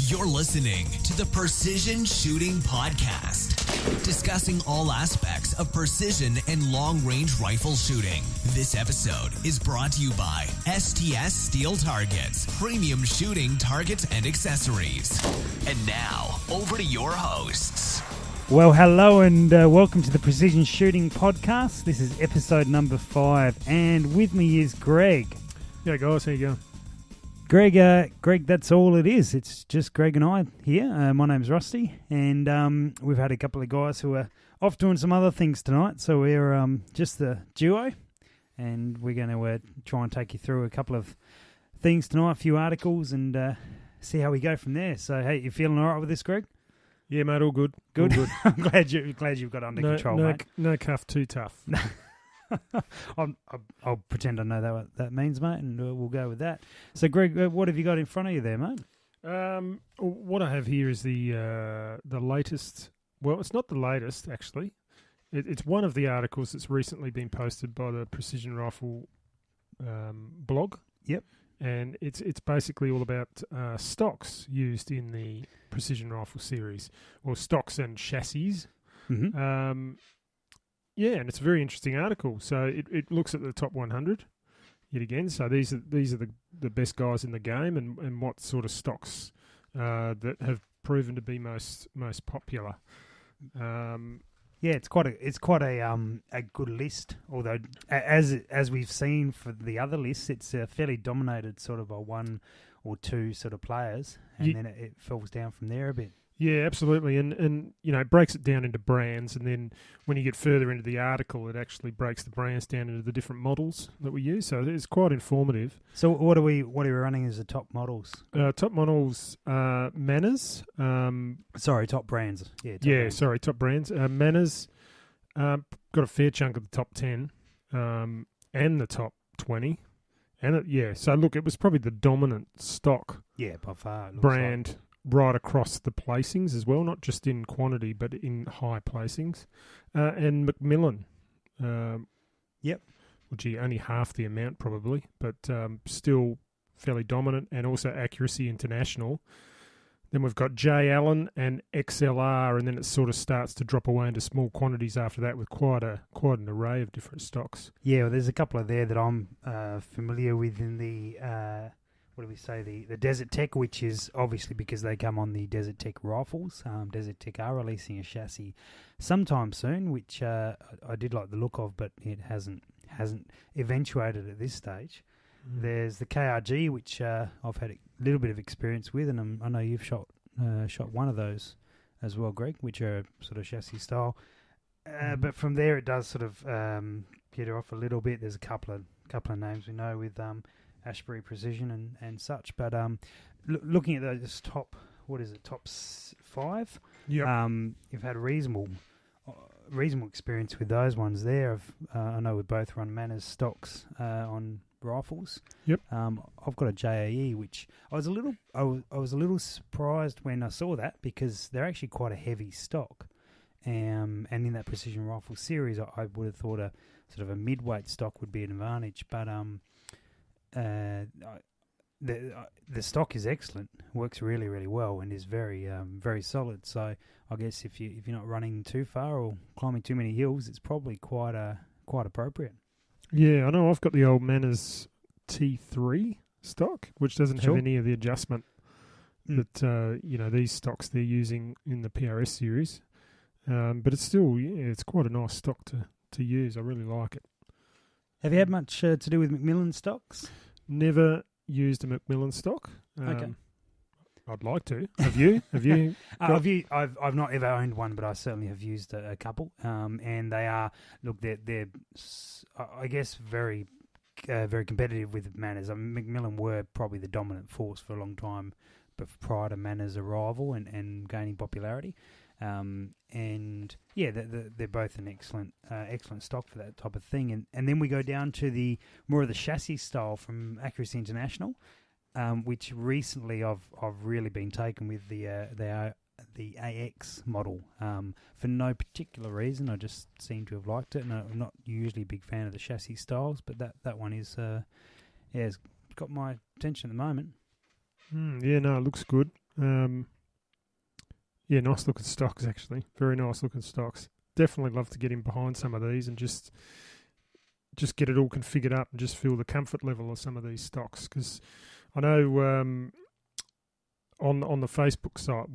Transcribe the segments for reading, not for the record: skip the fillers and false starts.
You're listening to the Precision Shooting Podcast, discussing all aspects of precision and long-range rifle shooting. This episode is brought to you by STS Steel Targets, premium shooting targets and accessories. And now, over to your hosts. Well, hello and welcome to the Precision Shooting Podcast. This is episode number 5, and with me is Greg. Yeah, guys, how you going? Greg, that's all it is. It's just Greg and I here. My name's Rusty, and we've had a couple of guys who are off doing some other things tonight, so we're just the duo, and we're going to try and take you through a couple of things tonight, a few articles, and see how we go from there. So, hey, you feeling all right with this, Greg? Yeah, mate, all good. Good. All good. I'm glad you've got it under control, mate. No cuff too tough. I'll pretend I know what that means, mate, and we'll go with that. So, Greg, what have you got in front of you there, mate? What I have here is the latest. Well, it's not the latest, actually. It's one of the articles that's recently been posted by the Precision Rifle blog. Yep. And it's basically all about stocks used in the Precision Rifle series, or stocks and chassis. Mm-hmm. Yeah, and it's a very interesting article. So it looks at the top 100 yet again. So these are the best guys in the game, and what sort of stocks that have proven to be most popular. Yeah, it's quite a good list. Although as we've seen for the other lists, it's fairly dominated sort of by one or two sort of players, and then it falls down from there a bit. Yeah, absolutely, and you know, it breaks it down into brands, and then when you get further into the article, it actually breaks the brands down into the different models that we use. So it's quite informative. So what are we running as the top models? Top models, Manners. Sorry, top brands. Top brands. Manners got a fair chunk of the top 10 and the top 20. And so look, it was probably the dominant stock by far brand right across the placings as well, not just in quantity but in high placings. And Macmillan, which is only half the amount probably, but still fairly dominant, and also Accuracy International. Then we've got J. Allen and XLR, and then it sort of starts to drop away into small quantities after that with quite an array of different stocks. Yeah, well, there's a couple of there that I'm familiar with in the, the Desert Tech, which is obviously because they come on the Desert Tech rifles. Desert Tech are releasing a chassis sometime soon, which I did like the look of, but it hasn't eventuated at this stage. There's the KRG, which I've had a little bit of experience with, and I know you've shot one of those as well, Greg, which are sort of chassis style. But from there, it does sort of peter off a little bit. There's a couple of names we know with Ashbury Precision and such. But looking at those top 5? Yeah. You've had reasonable experience with those ones there. I know we both run Manners stocks on rifles. Yep. I've got a JAE, which I was a little surprised when I saw that, because they're actually quite a heavy stock. And in that precision rifle series, I would have thought a sort of a mid-weight stock would be an advantage. But the stock is excellent, works really, really well, and is very, very solid. So I guess if you're not running too far or climbing too many hills, it's probably quite appropriate. Yeah, I know I've got the old Manners T3 stock, which doesn't have any of the adjustment that these stocks they're using in the PRS series. But it's still, it's quite a nice stock to use. I really like it. Have you had much to do with Macmillan stocks? Never used a Macmillan stock. Okay. I'd like to. Have you? I've not ever owned one, but I certainly have used a couple. And they are, they're I guess very competitive with Manners. Macmillan were probably the dominant force for a long time, but prior to Manners' arrival and gaining popularity. They're both an excellent stock for that type of thing. And then we go down to more of the chassis style from Accuracy International. Which recently I've really been taken with the AX model for no particular reason. I just seem to have liked it, and I'm not usually a big fan of the chassis styles, but that one is it's got my attention at the moment. It looks good. Yeah, nice looking stocks, actually. Very nice looking stocks. Definitely love to get in behind some of these and just get it all configured up and just feel the comfort level of some of these stocks. Because I know on the Facebook site,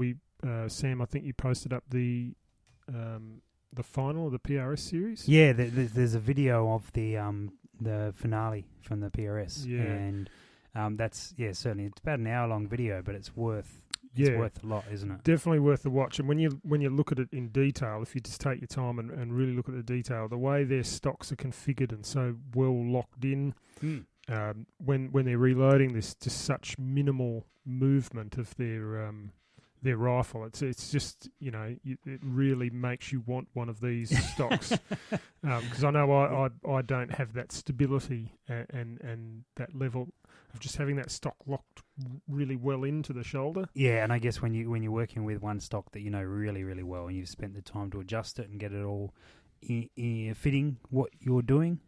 Sam, I think you posted up the final of the PRS series. Yeah, there's a video of the finale from the PRS, and that's certainly it's about an hour long video, but it's worth a lot, isn't it? Definitely worth the watch. And when you look at it in detail, if you just take your time and really look at the detail, the way their stocks are configured and so well locked in, when they're reloading, there's just such minimal movement of their rifle. It's just, it really makes you want one of these stocks, because I know I don't have that stability and that level of just having that stock locked really well into the shoulder. Yeah, and I guess when you're working with one stock that you know really, really well, and you've spent the time to adjust it and get it all fitting what you're doing,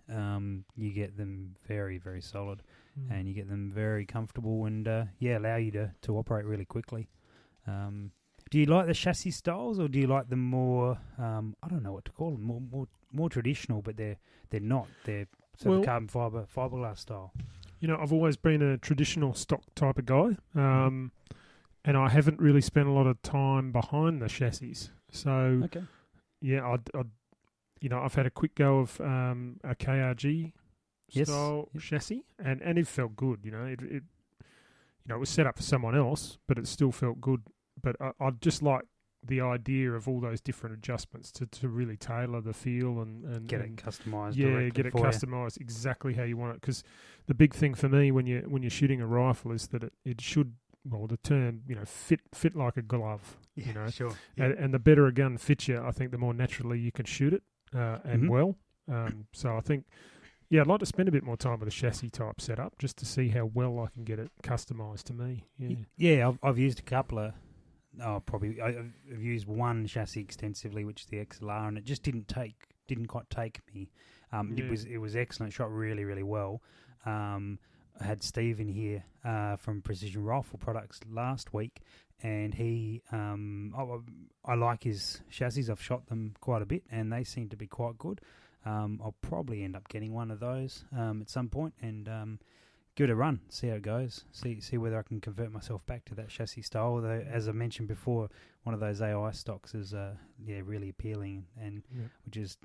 you get them very, very solid, and you get them very comfortable, and allow you to operate really quickly. Do you like the chassis styles, or do you like them more? I don't know what to call them. More traditional, but they're not. They're sort of carbon fiberglass style. I've always been a traditional stock type of guy, and I haven't really spent a lot of time behind the chassis. So, I've had a quick go of a KRG style chassis, and it felt good. It was set up for someone else, but it still felt good. But I'd just like the idea of all those different adjustments to really tailor the feel and get it customised. Yeah, get it customised exactly how you want it. Because the big thing for me when you're shooting a rifle is that it should, the term, fit like a glove. Sure. Yeah. And the better a gun fits you, I think, the more naturally you can shoot it and well. So I think, I'd like to spend a bit more time with a chassis type setup just to see how well I can get it customised to me. Yeah, I've used a couple of. I've used one chassis extensively, which is the XLR, and it just didn't quite take me. It was excellent, shot really, really well. I had Steve in here from Precision Rifle Products last week, and he I like his chassis. I've shot them quite a bit, and they seem to be quite good. I'll probably end up getting one of those at some point, and give it a run, see how it goes, see whether I can convert myself back to that chassis style. Although, as I mentioned before, one of those AI stocks is really appealing, and which is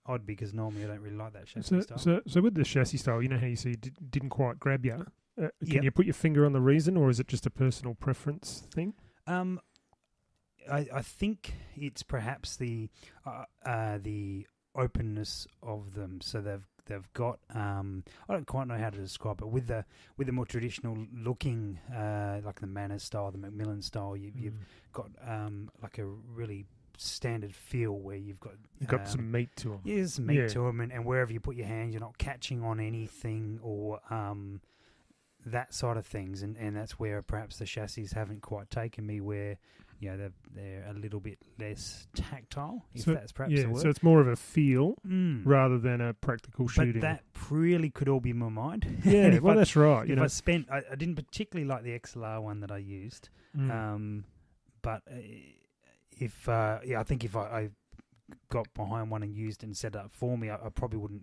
odd because normally I don't really like that chassis style. So with the chassis style, how you see it didn't quite grab you. Can you put your finger on the reason, or is it just a personal preference thing? I think it's perhaps the openness of them. So they've got I don't quite know how to describe it with the more traditional looking like the Manners style, the Macmillan style. You've got like a really standard feel where you've got some meat to them. Yeah, there's some meat to them, and wherever you put your hand, you're not catching on anything or that side of things, and that's where perhaps the chassis haven't quite taken me. Where they're a little bit less tactile, that's perhaps the word. So it's more of a feel rather than a practical shooting. But that really could all be my mind. Yeah, that's right. I didn't particularly like the XLR one that I used, but I think if I got behind one and used it and set it up for me, I probably wouldn't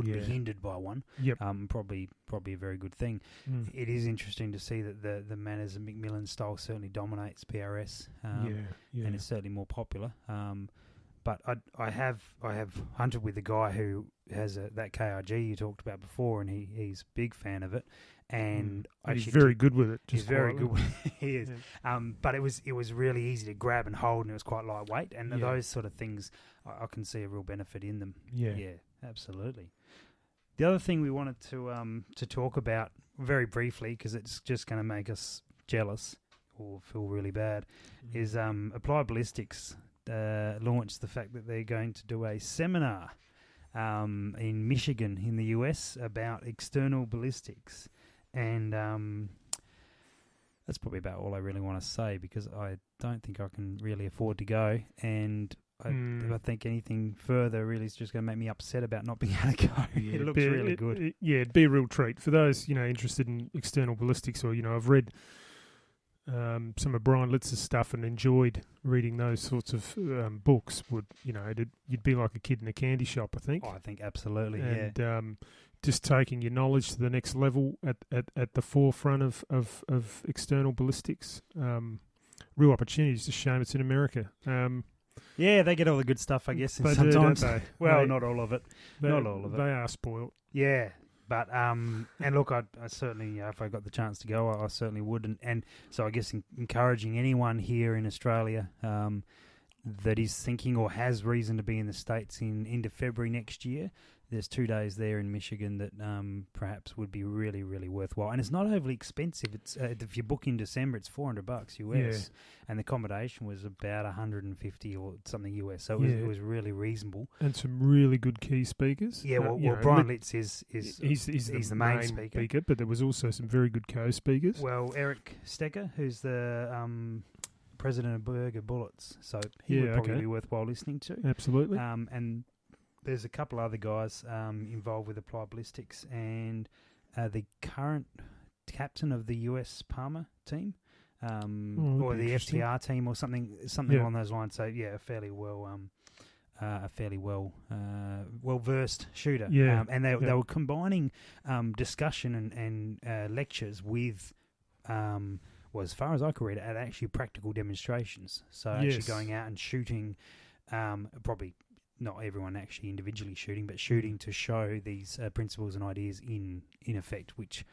be hindered by one. Yep. Probably a very good thing. It is interesting to see that the Manners and Macmillan style certainly dominates PRS. And it's certainly more popular. But I have hunted with the guy who has that KRG you talked about before, and he's a big fan of it. And he's very good with it. He's very good with it. He is. Yeah. But it was really easy to grab and hold, and it was quite lightweight. And those sort of things, I can see a real benefit in them. Yeah, absolutely. The other thing we wanted to talk about very briefly, because it's just going to make us jealous or feel really bad, is Applied Ballistics launched the fact that they're going to do a seminar in Michigan in the US about external ballistics. And that's probably about all I really want to say, because I don't think I can really afford to go. And I think anything further really is just going to make me upset about not being able to go. It looks really good. It'd be a real treat for those interested in external ballistics, or I've read some of Brian Litz's stuff and enjoyed reading those sorts of books, you'd be like a kid in a candy shop, I think. Oh, I think absolutely, and, just taking your knowledge to the next level at the forefront of external ballistics. Real opportunities. It's a shame it's in America. Yeah, they get all the good stuff, I guess. They sometimes, do, don't they? well, not all of it. Not all of it. They are spoiled. Yeah, but and look, I certainly, if I got the chance to go, I certainly would. And so I guess encouraging anyone here in Australia that is thinking or has reason to be in the States into February next year. There's 2 days there in Michigan that perhaps would be really, really worthwhile. And it's not overly expensive. It's if you book in December, it's $400 US, and the accommodation was about $150 or something US. So it was really reasonable. And some really good key speakers. Yeah, well Brian Litz is he's the main speaker, but there was also some very good co-speakers. Well, Eric Stecker, who's the president of Burger Bullets, so he would probably be worthwhile listening to. Absolutely. And there's a couple other guys involved with Applied Ballistics, and the current captain of the US Palmer team, or the FTR team, or something along those lines. So a fairly well versed shooter. Yeah, and they were combining discussion and lectures with. Well, as far as I could read it, at actually practical demonstrations. So actually going out and shooting, probably not everyone actually individually shooting, but shooting to show these principles and ideas in effect, which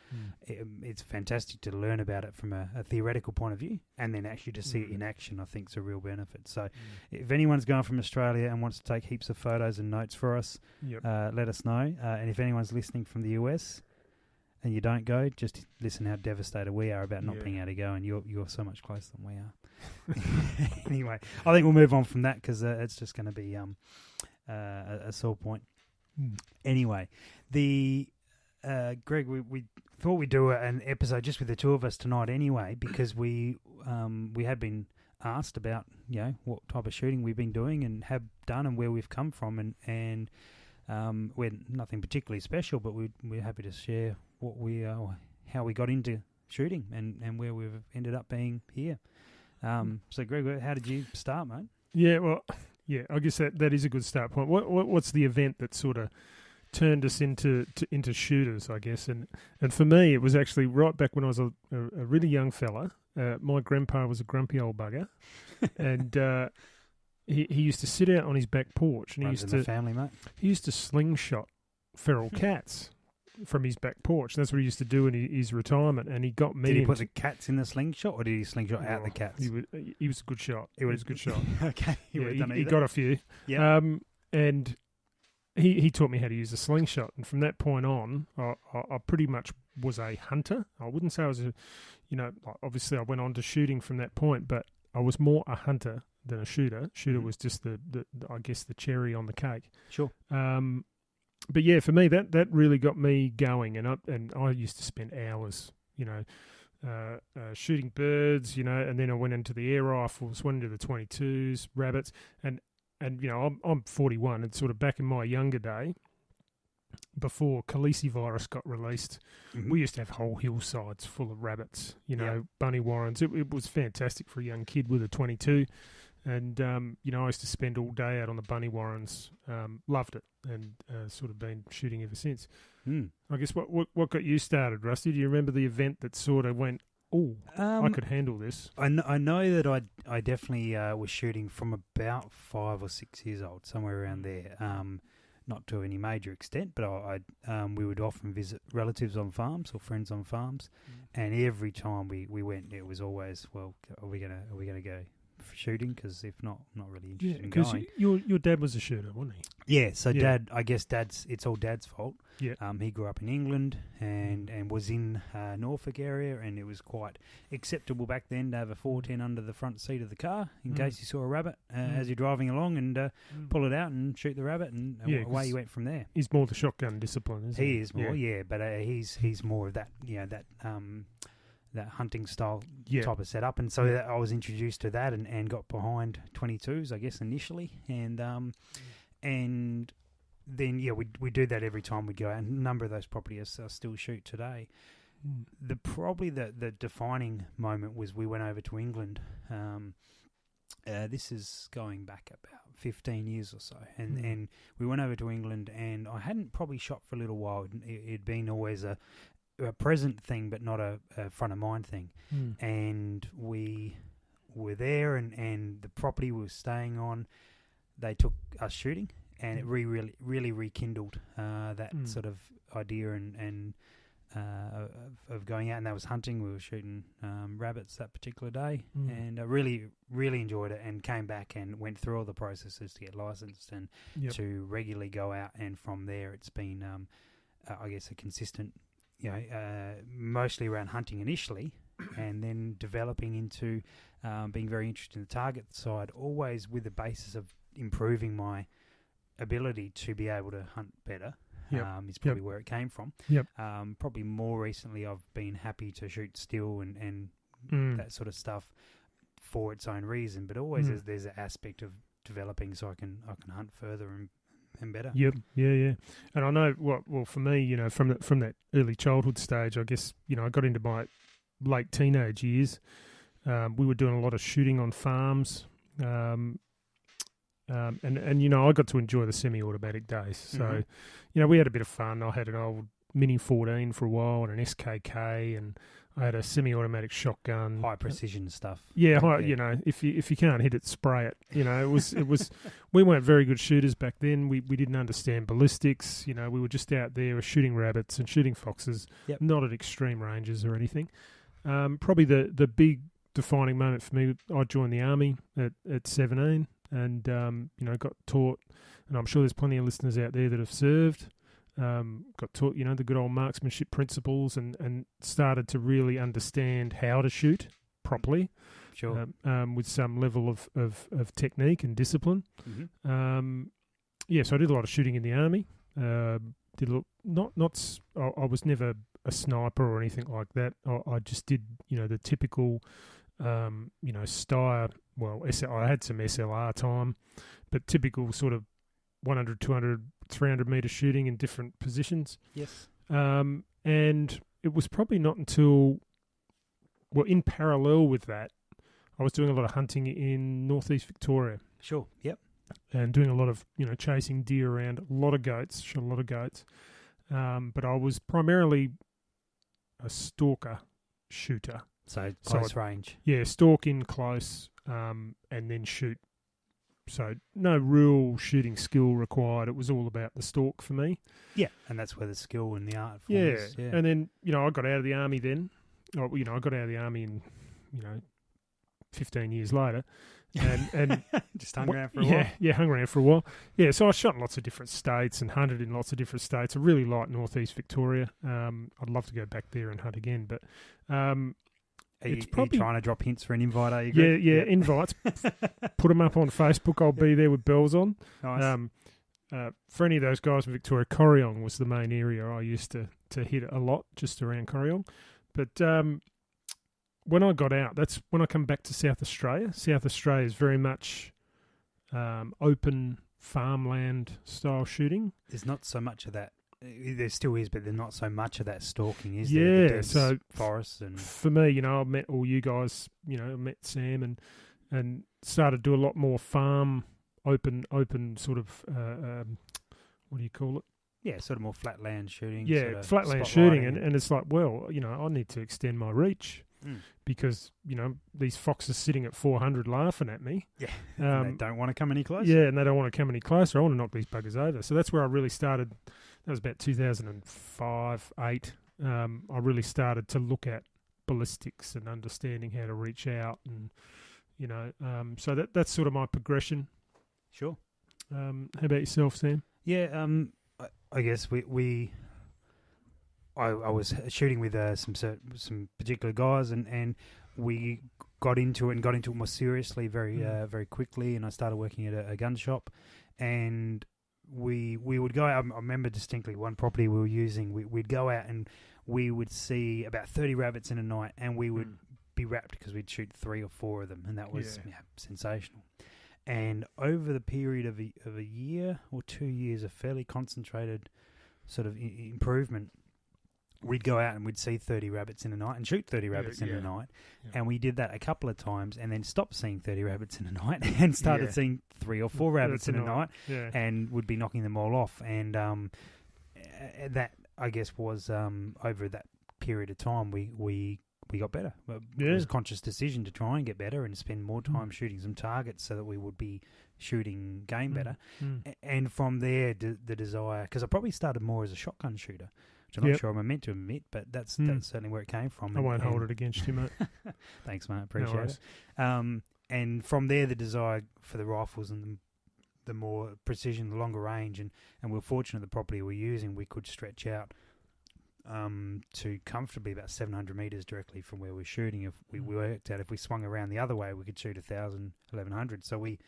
it's fantastic to learn about it from a theoretical point of view, and then actually to see it in action, I think is a real benefit. So if anyone's going from Australia and wants to take heaps of photos and notes for us, let us know. And if anyone's listening from the US, and you don't go, just listen how devastated we are about not being able to go, and you're so much closer than we are. Anyway, I think we'll move on from that because it's just going to be a sore point. Anyway, Greg, we thought we'd do an episode just with the two of us tonight anyway, because we had been asked about what type of shooting we've been doing and have done and where we've come from, and we're nothing particularly special, but we're happy to share how we got into shooting and where we've ended up being here. So, Greg, how did you start, mate? Yeah, well, I guess that is a good start point. What's the event that sort of turned us into shooters, I guess? And for me, it was actually right back when I was a really young fella. My grandpa was a grumpy old bugger, and he used to sit out on his back porch, and he used to slingshot feral cats from his back porch. That's what he used to do in his retirement, and he got me. Did he put the cats in the slingshot, or did he slingshot out the cats? He was a good shot. He was a good shot. Okay, he got a few. Yeah. And he taught me how to use a slingshot, and from that point on, I pretty much was a hunter. I wouldn't say I was obviously I went on to shooting from that point, but I was more a hunter than a shooter. Shooter was just the I guess the cherry on the cake. Sure. But yeah, for me that really got me going, and I used to spend hours, shooting birds, and then I went into the air rifles, went into the 22s, rabbits, and I'm 41, and sort of back in my younger day, before calicivirus got released, we used to have whole hillsides full of rabbits, bunny warrens. It was fantastic for a young kid with a 22. And, I used to spend all day out on the bunny warrens, loved it, and sort of been shooting ever since. I guess what got you started, Rusty? Do you remember the event that sort of went, I could handle this? I know that I definitely was shooting from about 5 or 6 years old, somewhere around there. Not to any major extent, but we would often visit relatives on farms or friends on farms, and every time we went, it was always, well, are we gonna go for shooting? Because if not, I'm not really interested in going. Your dad was a shooter, wasn't he? Yeah, so Dad, I guess it's all Dad's fault. Yeah. He grew up in England and was in Norfolk area, and it was quite acceptable back then to have a 410 under the front seat of the car in case you saw a rabbit as you're driving along, and pull it out and shoot the rabbit, and away you went from there. He's more the shotgun discipline, isn't he? He is more, but he's more of that, that hunting style type of setup, and so I was introduced to that and got behind 22s, I guess, initially, and then we do that every time we go out, and a number of those properties I still shoot today. probably the defining moment was we went over to England. This is going back about 15 years or so, and we went over to England, and I hadn't probably shot for a little while. It'd been always a present thing, but not a front of mind thing. And we were there, and the property we were staying on, they took us shooting, and it really rekindled that sort of idea and of going out. And that was hunting. We were shooting rabbits that particular day, and I really enjoyed it, and came back and went through all the processes to get licensed and to regularly go out. And from there, it's been, I guess, a consistent, mostly around hunting initially, and then developing into being very interested in the target side, always with the basis of improving my ability to be able to hunt better. Is probably where it came from. Probably more recently, I've been happy to shoot still and that sort of stuff for its own reason. But always there's an aspect of developing, so I can hunt further and better. And I know well for me, from that early childhood stage, I guess I got into my late teenage years. We were doing a lot of shooting on farms. And I got to enjoy the semi-automatic days. So, we had a bit of fun. I had an old Mini 14 for a while and an SKK, and I had a semi-automatic shotgun. High precision stuff. Yeah. If you can't hit it, spray it. It was. We weren't very good shooters back then. We didn't understand ballistics. We were just out there shooting rabbits and shooting foxes, not at extreme ranges or anything. Probably the big defining moment for me, I joined the army at 17. And, got taught, and I'm sure there's plenty of listeners out there that have served, got taught, the good old marksmanship principles and started to really understand how to shoot properly. Sure. With some level of technique and discipline. So I did a lot of shooting in the army. I was never a sniper or anything like that. I just did, the typical, Steyr. Well, I had some SLR time, but typical sort of 100, 200, 300 metre shooting in different positions. Yes. And it was probably not until, in parallel with that, I was doing a lot of hunting in northeast Victoria. Sure, yep. And doing a lot of, chasing deer around, a lot of goats, shot a lot of goats. But I was primarily a stalker shooter. So close range. Yeah, stalk in close, and then shoot. So no real shooting skill required. It was all about the stalk for me. Yeah, and that's where the skill and the art forms. Yeah, and then I got out of the army then. I got out of the army in 15 years later, and just hung around for a while. Yeah, hung around for a while. Yeah, so I shot in lots of different states and hunted in lots of different states. I really like northeast Victoria. I'd love to go back there and hunt again, but. Are you trying to drop hints for an invite, are you? Yeah, invites. Put them up on Facebook. I'll be there with bells on. Nice. For any of those guys in Victoria, Corryong was the main area I used to hit a lot, just around Corryong. But when I got out, that's when I come back to South Australia. South Australia is very much open farmland style shooting. There's not so much of that. There still is, but there's not so much of that stalking, is there? Yeah, so forests and for me, I met all you guys. I met Sam and started to do a lot more farm, open sort of what do you call it? Yeah, sort of more flatland shooting. Yeah, sort of flatland shooting, and it's like, well, I need to extend my reach because these foxes sitting at 400 laughing at me. Yeah, they don't want to come any closer. Yeah, and they don't want to come any closer. I want to knock these buggers over. So that's where I really started. That was about 2005, 8. I really started to look at ballistics and understanding how to reach out, and so that's sort of my progression. Sure. How about yourself, Sam? Yeah, I guess I was shooting with some particular guys, and we got into it more seriously very quickly, and I started working at a gun shop, and we would go out. I remember distinctly one property we were using. We'd go out and we would see about 30 rabbits in a night, and we would be wrapped because we'd shoot 3 or 4 of them, and that was sensational. And over the period of a year or 2 years, a fairly concentrated sort of improvement, we'd go out and we'd see 30 rabbits in a night and shoot 30 rabbits in a night. Yeah. And we did that a couple of times and then stopped seeing 30 rabbits in a night and started seeing 3 or 4 rabbits in a night and would be knocking them all off. And that, I guess, was over that period of time we got better. It was a conscious decision to try and get better and spend more time shooting some targets so that we would be shooting game better. And from there, the desire, because I probably started more as a shotgun shooter, which I'm not sure I'm meant to admit, but that's certainly where it came from. I won't hold it against you, mate. Thanks, mate. Appreciate it. And from there, the desire for the rifles and the more precision, the longer range, and we're fortunate the property we're using, we could stretch out to comfortably about 700 metres directly from where we're shooting. If we worked out if we swung around the other way, we could shoot 1,000, 1,100. So we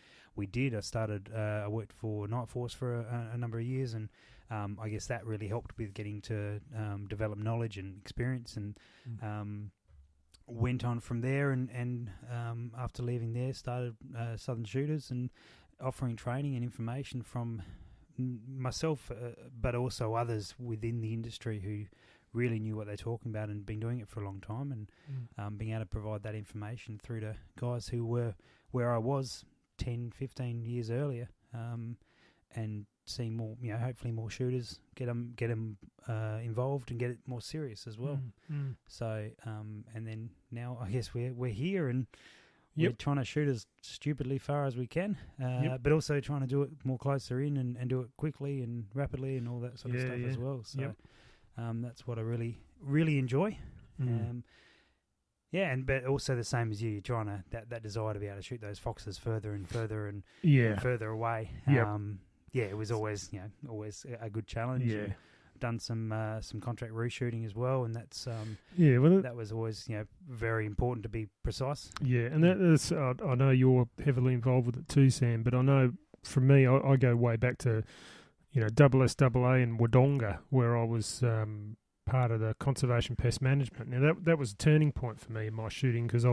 did. I worked for Night Force for a number of years, and I guess that really helped with getting to develop knowledge and experience, and went on from there. And after leaving there, started Southern Shooters and offering training and information from myself, but also others within the industry who really knew what they're talking about and been doing it for a long time, and being able to provide that information through to guys who were where I was 10, 15 years earlier, and seeing more, hopefully more shooters get them involved and get it more serious as well. So, and then now I guess we're here and we're trying to shoot as stupidly far as we can, but also trying to do it more closer in and do it quickly and rapidly and all that sort of stuff as well. So that's what I really, really enjoy. But also the same as you, you're trying to, that desire to be able to shoot those foxes further and further and further away. It was always, always a good challenge. Yeah. Done some contract reshooting as well, and that's that was always very important to be precise. Yeah, and that's I know you're heavily involved with it too, Sam. But I know for me, I go way back to SSAA in Wodonga, where I was part of the conservation pest management. Now that was a turning point for me in my shooting, because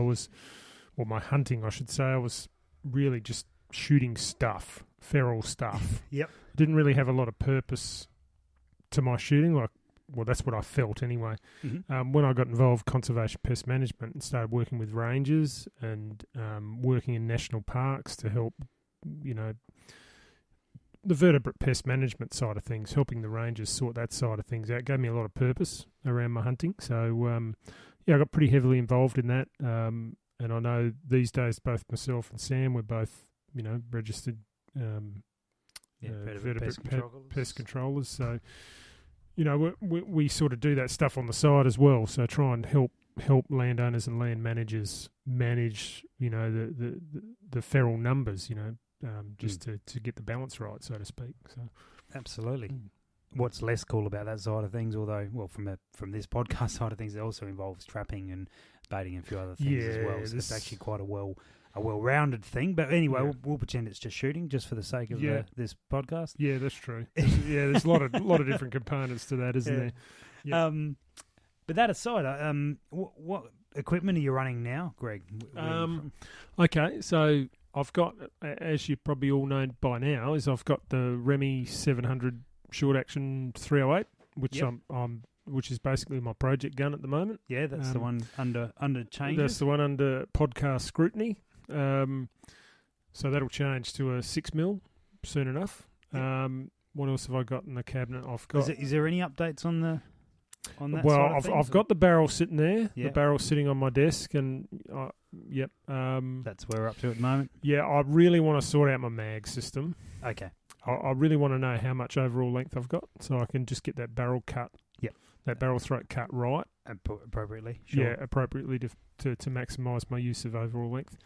my hunting, I should say. I was really just shooting stuff, feral stuff. Yep, didn't really have a lot of purpose to my shooting, that's what I felt anyway. When I got involved conservation pest management and started working with rangers and working in national parks to help, the vertebrate pest management side of things, helping the rangers sort that side of things out, gave me a lot of purpose around my hunting. So, I got pretty heavily involved in that. And I know these days both myself and Sam, we're both, registered vertebrate pest controllers. So, we sort of do that stuff on the side as well. So try and help landowners and land managers manage, the feral numbers, just to get the balance right, so to speak. So absolutely. What's less cool about that side of things, although, from this podcast side of things, it also involves trapping and baiting and a few other things as well. So it's actually quite a well-rounded thing. But anyway, we'll pretend it's just shooting, just for the sake of this podcast. Yeah, that's true. There's a lot of different components to that, isn't there? Yep. But that aside, what equipment are you running now, Greg? Okay, so I've got, as you probably all know by now, I've got the Remy 700 short action 308, which is basically my project gun at the moment. Yeah, that's the one under changes. That's the one under podcast scrutiny. So that'll change to a 6mm soon enough. What else have I got in the cabinet? I've got. Is there any updates on that? Well, I've got the barrel sitting there. Yep. The barrel sitting on my desk, and that's where we're up to at the moment. Yeah, I really want to sort out my mag system. Okay. I really want to know how much overall length I've got, so I can just get that barrel cut. Yep. That barrel throat cut right. Appropriately. Sure. Yeah, appropriately to maximise my use of overall length.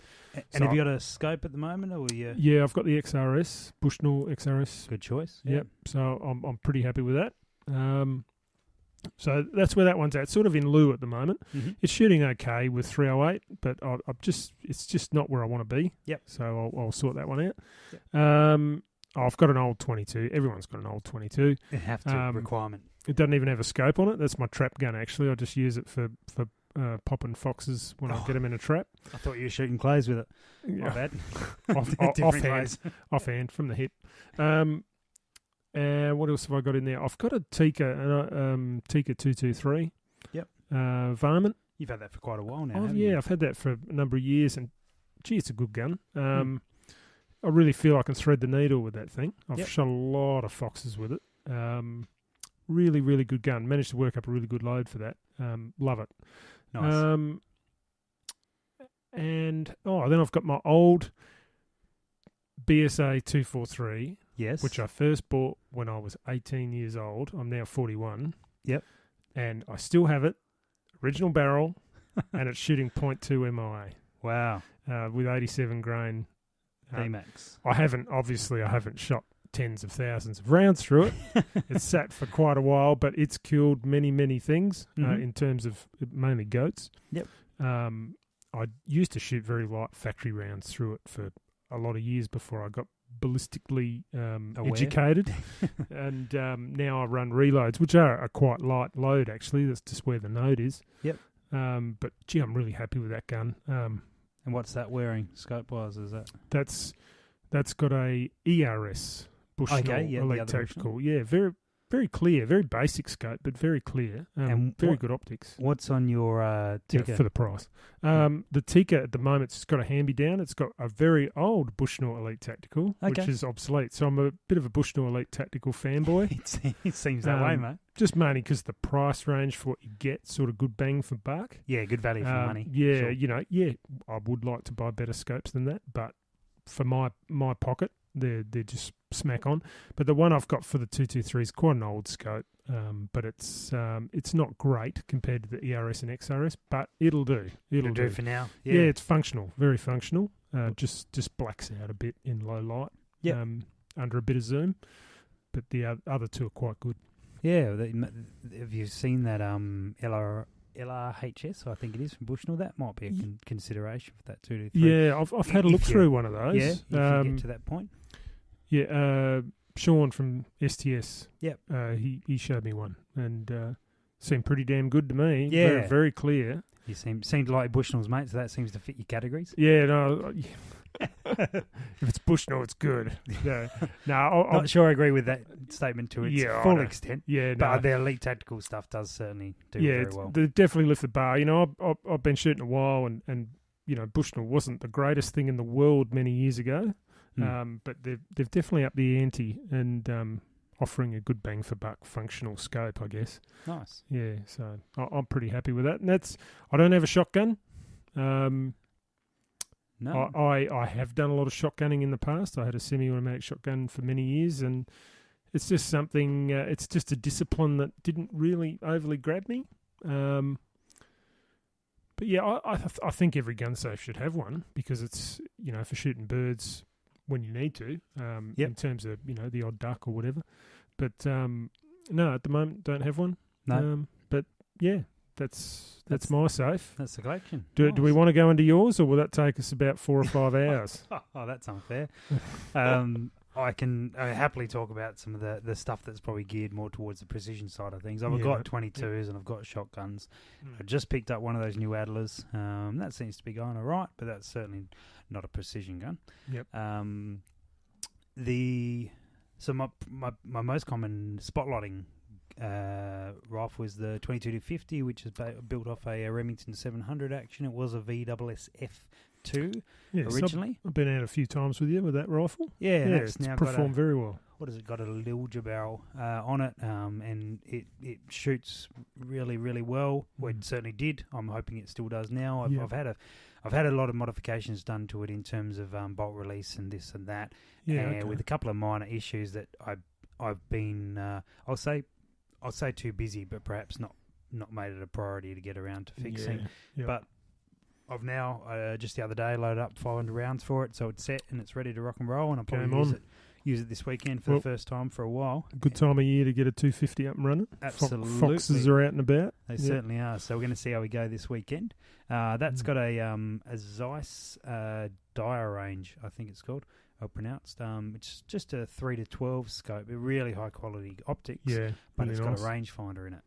And have you got a scope at the moment, or you? Yeah, I've got the XRS, Bushnell XRS. Good choice. Yep. So I'm pretty happy with that. So that's where that one's at. Sort of in lieu at the moment. Mm-hmm. It's shooting okay with 308, but it's just not where I want to be. Yep. So I'll sort that one out. Yep. I've got an old 22. Everyone's got an old 22. A have-to requirement. It doesn't even have a scope on it. That's my trap gun, actually. I just use it for popping foxes when I get them in a trap. I thought you were shooting clays with it. Yeah. My bad. Offhand from the hip. What else have I got in there? I've got a Tikka, Tikka 223. Yep. Varmint. You've had that for quite a while now, Oh, haven't yeah, you? I've had that for a number of years, and gee, it's a good gun. I really feel I can thread the needle with that thing. I've shot a lot of foxes with it. Really, really good gun. Managed to work up a really good load for that. Love it. Nice. And then I've got my old BSA 243, Yes. which I first bought when I was 18 years old. I'm now 41. Yep. And I still have it, original barrel, and it's shooting .2 MIA. Wow. With 87 grain. VMAX. I haven't shot tens of thousands of rounds through it. It's sat for quite a while, but it's killed many, many things in terms of mainly goats. Yep. I used to shoot very light factory rounds through it for a lot of years before I got ballistically educated. And now I run reloads, which are a quite light load, actually. That's just where the node is. Yep. But, gee, I'm really happy with that gun. And what's that wearing, scope-wise, is that? That's got a ERS, Bushnell Elite Tactical. Yeah, very, very clear, very basic scope, but very clear. And very good optics. What's on your Tikka? Yeah, for the price. The Tikka at the moment, it's got a hand-me-down. It's got a very old Bushnell Elite Tactical, which is obsolete. So I'm a bit of a Bushnell Elite Tactical fanboy. It seems that way, mate. Just mainly because the price range for what you get, sort of good bang for buck. Yeah, good value for money. Yeah, sure. I would like to buy better scopes than that, but for my pocket, they're just smack on. But the one I've got for the 223 is quite an old scope, but it's not great compared to the ERS and XRS, but it'll do. It'll do for now. Yeah, it's functional, very functional. Just blacks out a bit in low light. Yeah. Under a bit of zoom, but the other two are quite good. Yeah, have you seen that LRHS, I think it is, from Bushnell? That might be a consideration for that 223. Yeah, I've had a look through one of those. Yeah, if you get to that point. Yeah, Sean from STS. Yep. He showed me one and seemed pretty damn good to me. Yeah. Very, very clear. You seemed like Bushnell's mate, so that seems to fit your categories. Yeah, no. If it's Bushnell, it's good. No, I'm not sure I agree with that statement to its full extent. Yeah, but the elite tactical stuff does certainly do very well. They definitely lift the bar. I've been shooting a while, and Bushnell wasn't the greatest thing in the world many years ago, but they've definitely upped the ante and offering a good bang for buck functional scope, I guess. Nice. Yeah, so I'm pretty happy with that. And I don't have a shotgun. No. I have done a lot of shotgunning in the past. I had a semi-automatic shotgun for many years, and it's just something. It's just a discipline that didn't really overly grab me. But yeah, I think every gun safe should have one because it's for shooting birds when you need to. In terms of the odd duck or whatever. But no, at the moment don't have one. No. But yeah. That's my safe. That's the collection. Do we want to go into yours, or will that take us about 4 or 5 hours? Oh, that's unfair. I can happily talk about some of the stuff that's probably geared more towards the precision side of things. I've got 22s and I've got shotguns. I just picked up one of those new Adlers. That seems to be going all right, but that's certainly not a precision gun. Yep. So my most common spotlighting rifle is the 22-50, which is built off a Remington 700 action. It was a VSSF2 originally. I've been out a few times with you with that rifle. Yeah, it's now performed very well. What has it got? A Indulgent barrel on it, and it shoots really, really well. Well, it certainly did. I'm hoping it still does now. I've had a lot of modifications done to it in terms of bolt release and this and that, with a couple of minor issues that I've been I'll say too busy, but perhaps not made it a priority to get around to fixing. Yeah. But I've now, just the other day, loaded up 500 rounds for it, so it's set and it's ready to rock and roll, and I'll probably use it this weekend for the first time for a while. Good time of year to get a 250 up and running. Absolutely. Foxes are out and about. They certainly are, so we're going to see how we go this weekend. That's got a Zeiss Dire range, I think it's called. Pronounced. It's just a 3-12 scope, a really high quality optics. Yeah, but it's got a rangefinder in it.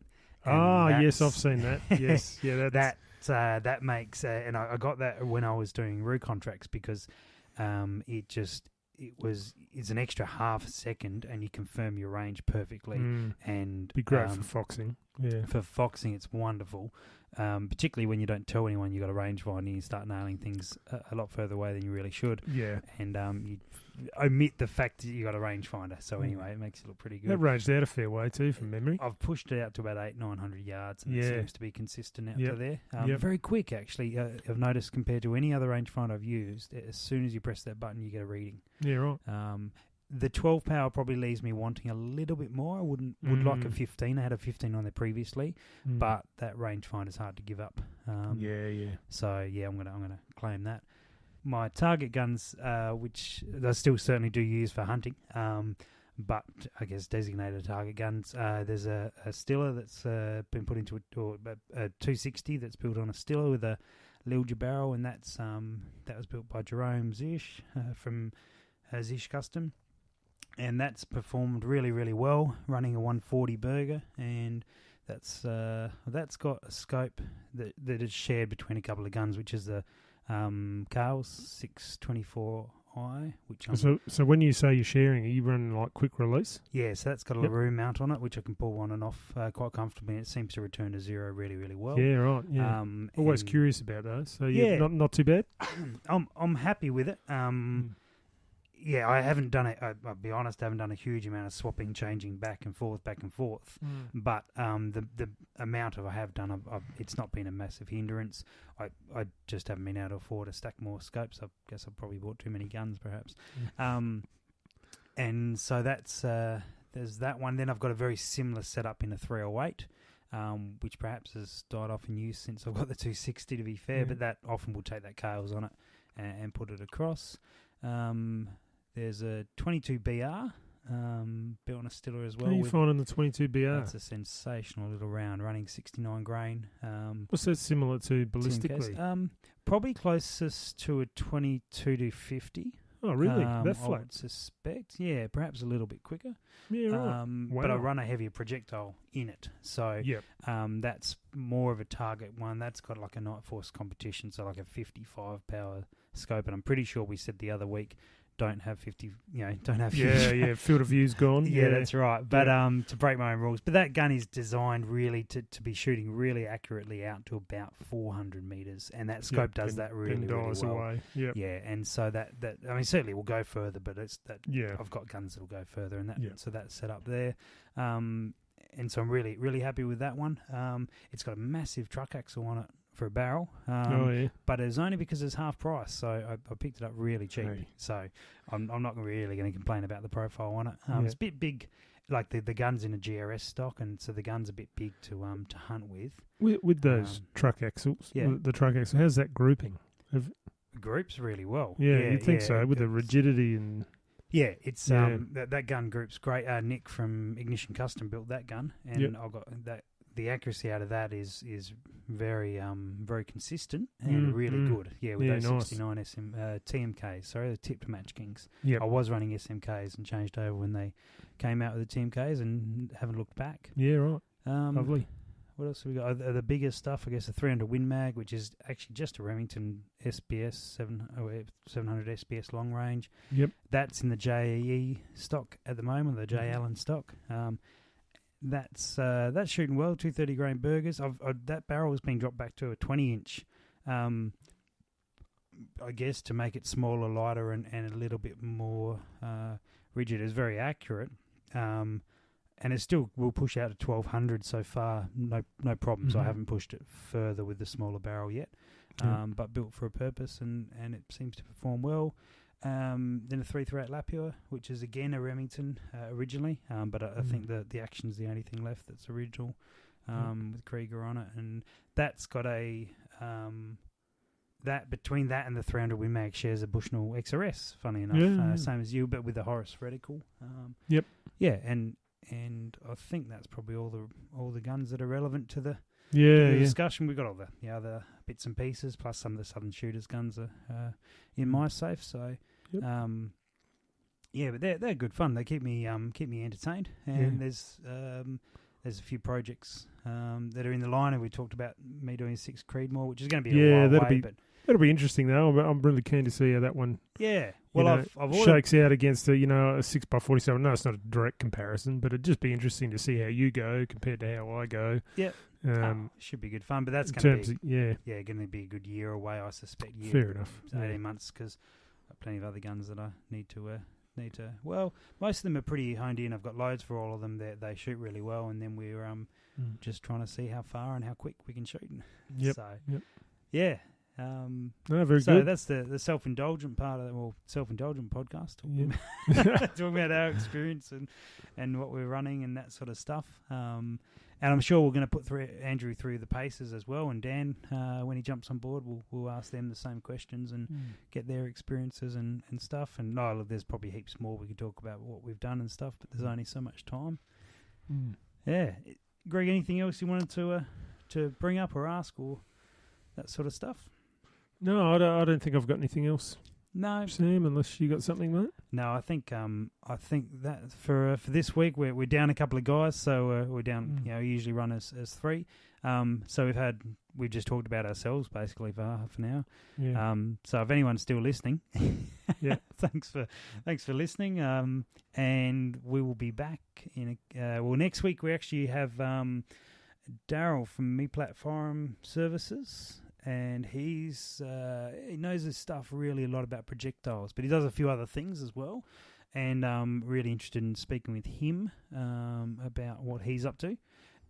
Yes, I've seen that. Yes, yeah, that makes. And I got that when I was doing RU contracts because it it's an extra half a second, and you confirm your range perfectly. And be great for foxing. Yeah, for foxing, it's wonderful. Particularly when you don't tell anyone you got a rangefinder, and you start nailing things a lot further away than you really should. Yeah, and you omit the fact that you got a rangefinder. So anyway, it makes it look pretty good. That ranged out a fair way too, from memory. I've pushed it out to about 800-900 yards, and it seems to be consistent out to there. Very quick, actually. I've noticed compared to any other rangefinder I've used, as soon as you press that button, you get a reading. Yeah, right. The 12 power probably leaves me wanting a little bit more. I would like a 15. I had a 15 on there previously, but that rangefinder's hard to give up. So I'm gonna claim that. My target guns, which I still certainly do use for hunting, but I guess designated target guns. There's a Stiller that's been put into a 260 that's built on a Stiller with a Lilja barrel, and that was built by Jerome Zish from Zish Custom. And that's performed really, really well, running a 140 Burger, and that's got a scope that is shared between a couple of guns, which is the Carl's 624i. So when you say you're sharing, are you running like quick release? Yeah, so that's got a LaRue mount on it, which I can pull on and off quite comfortably, and it seems to return to zero really, really well. Yeah, right. Yeah. Always curious about those. So not too bad. I'm happy with it. Yeah, I haven't done it. I'll be honest, I haven't done a huge amount of swapping, changing back and forth. But the amount I have done, it's not been a massive hindrance. I just haven't been able to afford to stack more scopes. I guess I've probably bought too many guns, perhaps. And so that's there's that one. Then I've got a very similar setup in a 308. Which perhaps has died off in use since I've got the 260, to be fair. But that often will take that Kales on it and put it across. There's a 22 BR built on a Stiller as well. How are you finding the 22 BR? That's a sensational little round, running 69 grain. What's that similar to ballistically? Probably closest to a 22 to 50. Oh, really? That flat? I would suspect. Yeah, perhaps a little bit quicker. Yeah, right. But I run a heavier projectile in it. So that's more of a target one. That's got like a night force competition, so like a 55 power scope. And I'm pretty sure we said the other week, don't have 50, don't have... Yeah, field of view's gone. Yeah, that's right. But to break my own rules. But that gun is designed really to be shooting really accurately out to about 400 metres, and that scope does that really, really well. Away. Yep. Yeah, and so that I mean, certainly will go further, but it's that I've got guns that will go further, and so that's set up there. And so I'm really, really happy with that one. It's got a massive truck axle on it for a barrel, but it's only because it's half price, so I picked it up really cheap. So I'm not really going to complain about the profile on it. It's a bit big, like the gun's in a GRS stock, and so the gun's a bit big to hunt with. With those truck axles, the truck axle, how's that grouping? Groups really well. Yeah, you'd think so, with the rigidity and... Yeah, it's that gun group's great. Nick from Ignition Custom built that gun, and I got that. The accuracy out of that is very very consistent and really good. Yeah, with those 69 TMKs, sorry, the tipped Match Kings. I was running SMKs and changed over when they came out with the TMKs and haven't looked back. Yeah, right. Lovely. What else have we got? The bigger stuff, I guess, the 300 Win Mag, which is actually just a Remington SBS 700 SBS long range. Yep. That's in the JE stock at the moment, the J Allen stock. That's shooting well, 230 grain burgers. That barrel has been dropped back to a 20-inch, I guess, to make it smaller, lighter, and a little bit more rigid. It's very accurate, and it still will push out to 1200 so far. No problems. I haven't pushed it further with the smaller barrel yet, but built for a purpose, and it seems to perform well. Then a 338 Lapua, which is again a Remington originally, but I think the action's the only thing left that's original, with Krieger on it, and that's got a that between that and the 300 Win Mag shares a Bushnell XRS. Funny enough, same as you, but with the Horace reticle. Yeah, and I think that's probably all the guns that are relevant to the discussion. We've got all the other bits and pieces, plus some of the Southern Shooters guns are in my safe. So, but they're good fun. They keep me entertained. And there's a few projects that are in the line, and we talked about me doing 6 Creedmoor, which is going to be a while away. That'll be interesting though. I'm really keen to see how that one Well, you know, I've ordered... shakes out against a 6x47. No, it's not a direct comparison, but it'd just be interesting to see how you go compared to how I go. Yeah. Should be good fun, but that's going to be going to be a good year away, I suspect. Fair enough. 18 months, because I've got plenty of other guns that I need to. Well, most of them are pretty honed in. I've got loads for all of them. They shoot really well, and then we're just trying to see how far and how quick we can shoot. Yep. So, yep. Yeah. Very good. So that's the self-indulgent part of the self-indulgent podcast. Talking about our experience and what we're running and that sort of stuff. And I'm sure we're going to put Andrew through the paces as well, and Dan, when he jumps on board, we'll ask them the same questions and get their experiences and stuff. And there's probably heaps more we could talk about what we've done and stuff, but there's only so much time. Yeah, Greg, anything else you wanted to bring up or ask or that sort of stuff? No, I don't think I've got anything else. No, Sam, unless you got something, mate. No, I think that for this week we're down a couple of guys, so we're down. We usually run as 3. So we've just talked about ourselves basically for half an hour. Yeah. So if anyone's still listening, yeah, thanks for listening. And we will be back in next week. We actually have Daryl from Me Platform Services. And he knows his stuff really a lot about projectiles, but he does a few other things as well. And I'm really interested in speaking with him about what he's up to.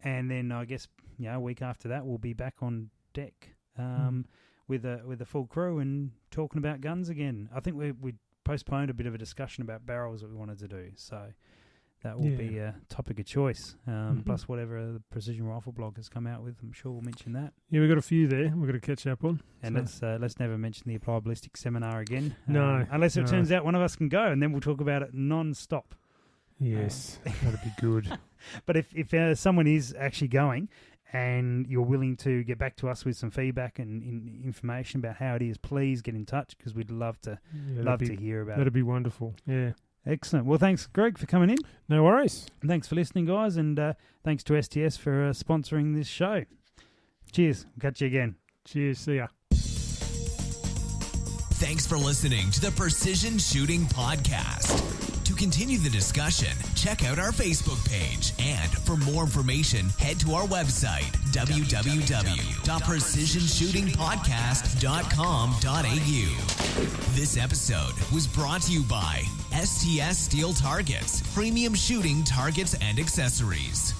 And then I guess a week after that we'll be back on deck with a full crew and talking about guns again. I think we postponed a bit of a discussion about barrels that we wanted to do, so that will be a topic of choice, plus whatever the Precision Rifle blog has come out with. I'm sure we'll mention that. Yeah, we've got a few there we've got to catch up on. And let's never mention the Applied Ballistics Seminar again. No. Unless it turns out one of us can go, and then we'll talk about it non-stop. Yes, that'd be good. But if someone is actually going and you're willing to get back to us with some feedback and information about how it is, please get in touch, because we'd love to hear about it. That'd be wonderful, yeah. Excellent. Well, thanks, Greg, for coming in. No worries. Thanks for listening, guys, and thanks to STS for sponsoring this show. Cheers. Catch you again. Cheers. See ya. Thanks for listening to the Precision Shooting Podcast. To continue the discussion, check out our Facebook page. And for more information, head to our website, www.precisionshootingpodcast.com.au. This episode was brought to you by STS Steel Targets, premium shooting targets and accessories.